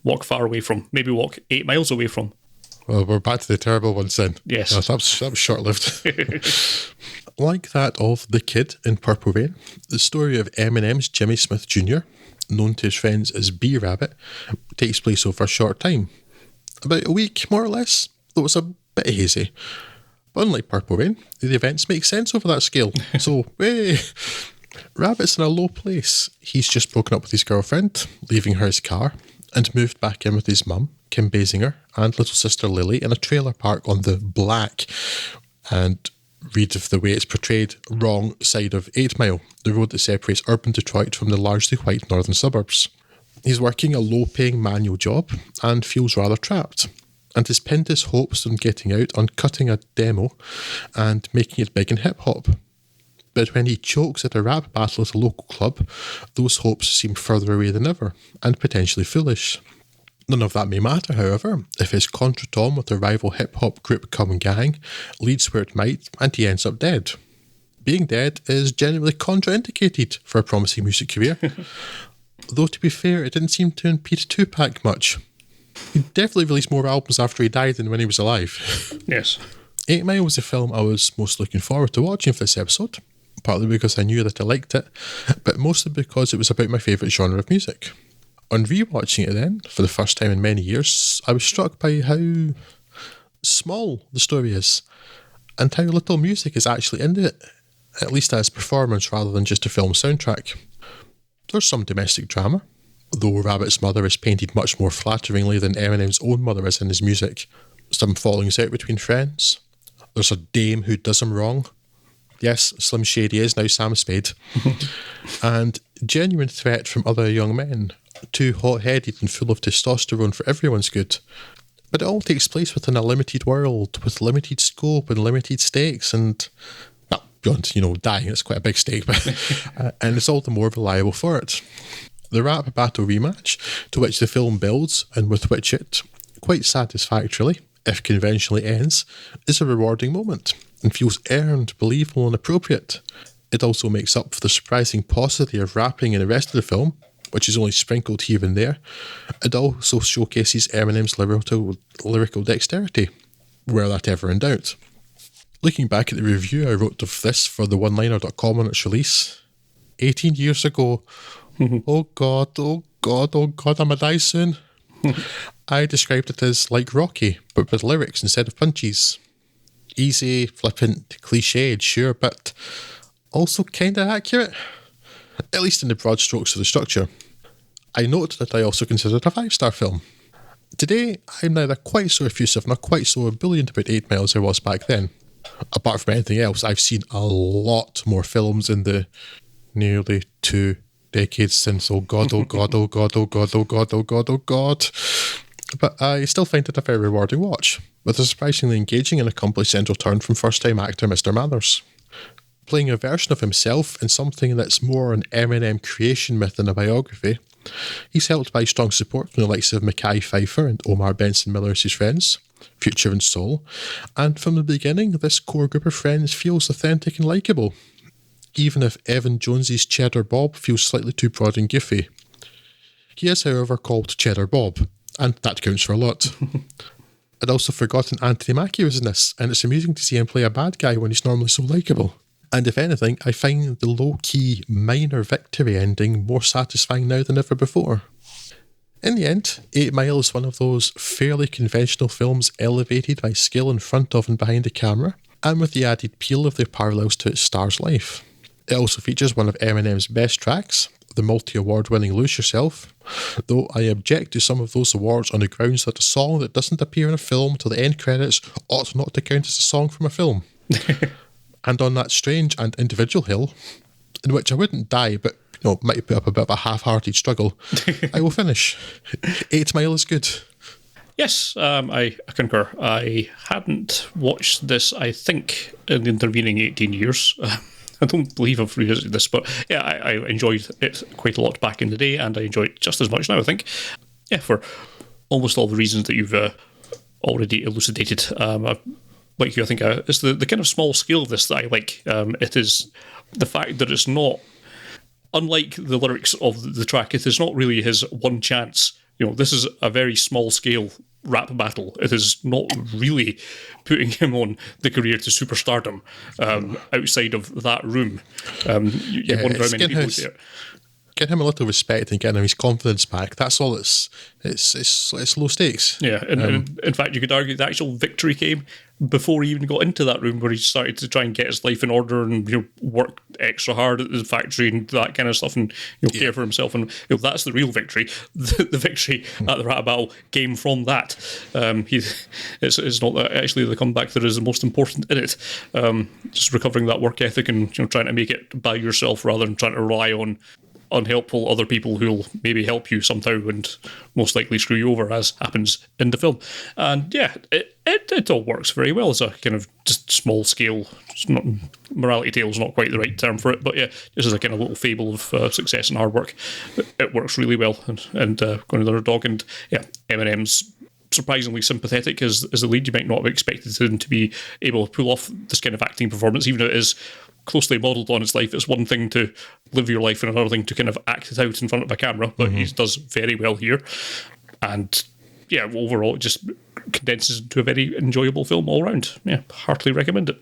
walk far away from. Maybe walk 8 miles away from. Well, we're back to the terrible ones then. Yes. That was short-lived. Like that of The Kid in Purple Rain, the story of Eminem's Jimmy Smith Jr., known to his friends as B-Rabbit, takes place over a short time. About a week, more or less, though it's a bit hazy. But unlike Purple Rain, the events make sense over that scale. So, hey, Rabbit's in a low place. He's just broken up with his girlfriend, leaving her his car, and moved back in with his mum, Kim Basinger, and little sister Lily in a trailer park on the black, and read of the way it's portrayed, wrong side of 8 Mile, the road that separates urban Detroit from the largely white northern suburbs. He's working a low-paying manual job and feels rather trapped, and has pinned his hopes on getting out on cutting a demo and making it big in hip-hop. But when he chokes at a rap battle at a local club, those hopes seem further away than ever, and potentially foolish. None of that may matter, however, if his contretemps with the rival hip-hop group Come Gang leads where it might, and he ends up dead. Being dead is generally contraindicated for a promising music career. Though, to be fair, it didn't seem to impede Tupac much. He definitely released more albums after he died than when he was alive. Yes. 8 Mile was the film I was most looking forward to watching for this episode, partly because I knew that I liked it, but mostly because it was about my favourite genre of music. On rewatching it then, for the first time in many years, I was struck by how small the story is, and how little music is actually in it, at least as performance rather than just a film soundtrack. There's some domestic drama, though Rabbit's mother is painted much more flatteringly than Eminem's own mother is in his music. Some fallings out between friends. There's a dame who does him wrong. Yes, Slim Shady is now Sam Spade. And genuine threat from other young men, too hot-headed and full of testosterone for everyone's good. But it all takes place within a limited world, with limited scope and limited stakes, and, well, beyond, dying, it's quite a big stake, but and it's all the more reliable for it. The rap battle rematch, to which the film builds, and with which it, quite satisfactorily, if conventionally ends, is a rewarding moment, and feels earned, believable and appropriate. It also makes up for the surprising paucity of rapping in the rest of the film, which is only sprinkled here and there. It also showcases Eminem's lyrical dexterity, were that ever in doubt. Looking back at the review I wrote of this for theoneliner.com on its release, 18 years ago, oh God, I'ma die soon. I described it as like Rocky, but with lyrics instead of punches. Easy, flippant, cliched, sure, but also kinda accurate, at least in the broad strokes of the structure. I note that I also consider it a 5-star film. Today, I'm neither quite so effusive nor quite so ebullient about 8 Mile as I was back then. Apart from anything else, I've seen a lot more films in the nearly 2 decades since, oh God. But I still find it a very rewarding watch, with a surprisingly engaging and accomplished central turn from first-time actor Mr. Mathers. Playing a version of himself in something that's more an Eminem creation myth than a biography, he's helped by strong support from the likes of Mekhi Phifer and Omar Benson Miller as his friends, Future and Soul, and from the beginning, this core group of friends feels authentic and likeable, even if Evan Jones's Cheddar Bob feels slightly too broad and goofy. He is, however, called Cheddar Bob, and that counts for a lot. I'd also forgotten Anthony Mackie was in this, and it's amusing to see him play a bad guy when he's normally so likeable. And if anything, I find the low-key, minor victory ending more satisfying now than ever before. In the end, 8 Mile is one of those fairly conventional films elevated by skill in front of and behind the camera, and with the added appeal of their parallels to its star's life. It also features one of Eminem's best tracks, the multi-award winning Lose Yourself, though I object to some of those awards on the grounds that a song that doesn't appear in a film till the end credits ought not to count as a song from a film. And on that strange and individual hill, in which I wouldn't die, but might put up a bit of a half-hearted struggle, I will finish. 8 Mile is good. Yes, I concur. I hadn't watched this, I think, in the intervening 18 years. I don't believe I've revisited this, but yeah, I enjoyed it quite a lot back in the day, and I enjoy it just as much now, I think. Yeah, for almost all the reasons that you've already elucidated. Like you, I think it's the kind of small scale of this that I like. It is the fact that it's not, unlike the lyrics of the track, it is not really his one chance this is a very small scale rap battle. It is not really putting him on the career to superstardom outside of that room. You wonder how many people there. Get him a little respect and get him his confidence back. That's all. It's low stakes. Yeah, and in fact, you could argue the actual victory came before he even got into that room, where he started to try and get his life in order and work extra hard at the factory and that kind of stuff, and care for himself. And that's the real victory. The victory at the rap battle came from that. It's not that actually the comeback that is the most important in it. Just recovering that work ethic and trying to make it by yourself rather than trying to rely on unhelpful other people who'll maybe help you somehow and most likely screw you over, as happens in the film. And yeah, it all works very well as a kind of just small scale. It's not, morality tale is not quite the right term for it, but yeah, just as a kind of little fable of success and hard work, it works really well. And going to the underdog, and yeah, Eminem's surprisingly sympathetic as the lead. You might not have expected him to be able to pull off this kind of acting performance, even though it is closely modelled on his life. It's one thing to live your life and another thing to kind of act it out in front of a camera, but he does very well here. And yeah, overall, it just condenses into a very enjoyable film all round. Yeah, heartily recommend it.